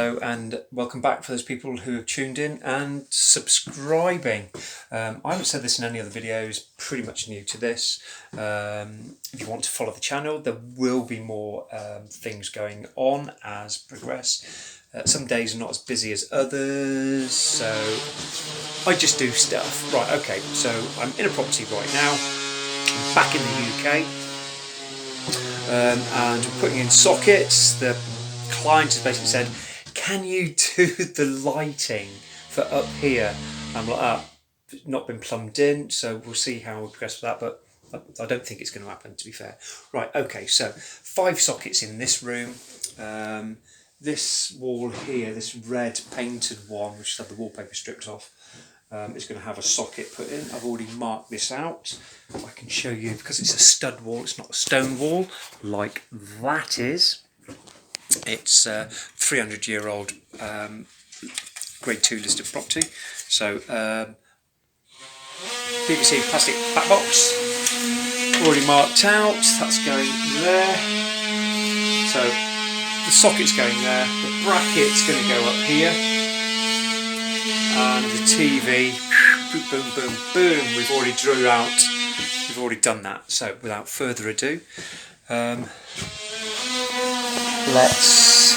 Hello and welcome back for those people who have tuned in and subscribing. I haven't said this in any other videos, pretty much new to this. If you want to follow the channel, there will be more things going on as progress. Some days are not as busy as others, so I just do stuff. Right, okay, so I'm in a property right now. I'm back in the UK. And we're putting in sockets. The client has basically said, can you do the lighting for up here? I'm like, not been plumbed in, so we'll see how we progress with that, but I don't think it's going to happen, to be fair. Right, okay, so 5 sockets in this room. This wall here, this red painted one, which has had the wallpaper stripped off, is going to have a socket put in. I've already marked this out. I can show you, because it's a stud wall, it's not a stone wall like that is. It's a 300-year-old grade 2 listed property. So PVC plastic back box, already marked out, that's going there. So the socket's going there, the bracket's going to go up here, and the TV, boom, boom, boom, boom, we've already drew out, we've already done that. So without further ado, let's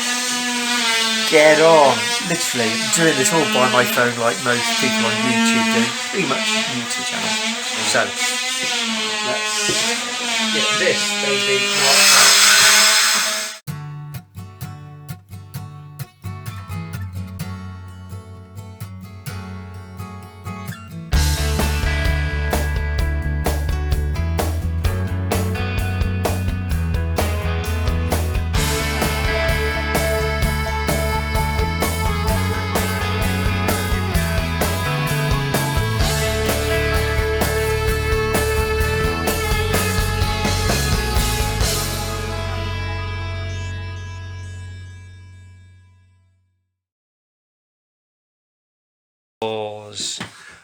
get on. Literally doing this all by my phone like most people on YouTube do, pretty much new to the channel. So let's get this baby marked out.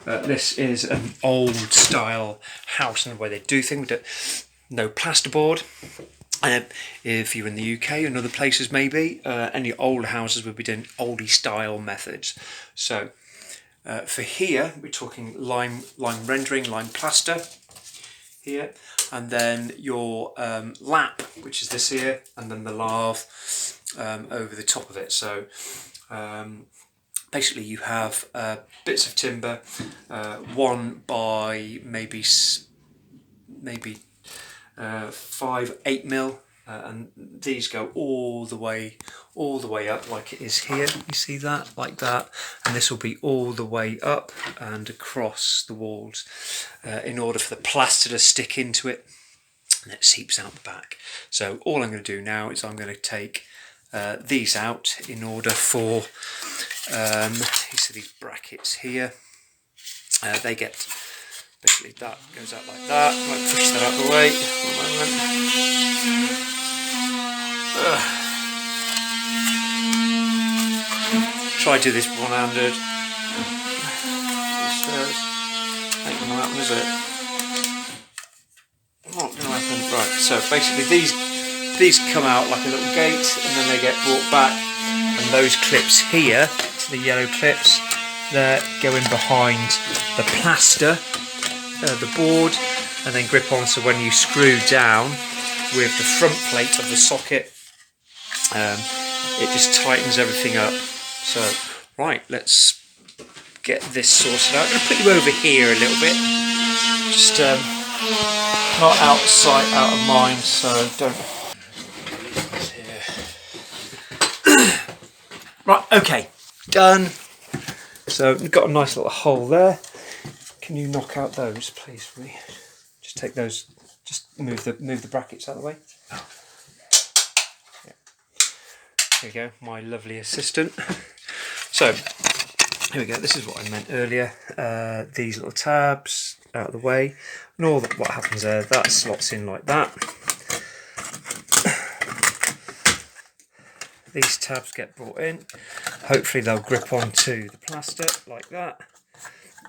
This is an old style house and the way they do things. No plasterboard. If you're in the UK and other places maybe, any old houses would be doing oldie style methods. So for here we're talking lime rendering, lime plaster here, and then your lap, which is this here, and then the lath over the top of it. So basically you have bits of timber, 1 by maybe 5-8 mil, and these go all the way up like it is here. You see that, like that, and this will be all the way up and across the walls in order for the plaster to stick into it, and it seeps out the back. So all I'm going to do now is I'm going to take these out in order for you see these brackets here, they get basically, that goes out like that. I might push that out of the way. Try to do this one-handed. Ain't gonna happen, is it? Not gonna happen. Right, so basically these come out like a little gate, and then they get brought back, and those clips here, the yellow clips, they're going behind the plaster, the board, and then grip on, so when you screw down with the front plate of the socket, it just tightens everything up. So right, let's get this sorted out. I'm going to put you over here a little bit, just not out of sight, out of mind, so don't. Right, okay, done. So we've got a nice little hole there. Can you knock out those, please, for me? Just take those. Just move the brackets out of the way. Yeah. There we go, my lovely assistant. So here we go. This is what I meant earlier. These little tabs out of the way, and all that. What happens there? That slots in like that. These tabs get brought in. Hopefully they'll grip onto the plaster like that.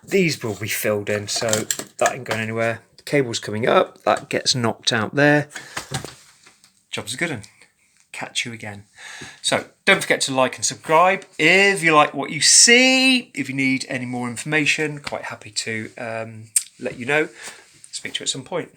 These will be filled in, so that ain't going anywhere. The cable's coming up, that gets knocked out there. Job's a good one. catch you again. So don't forget to like and subscribe if you like what you see. If you need any more information, quite happy to let you know. Speak to you at some point.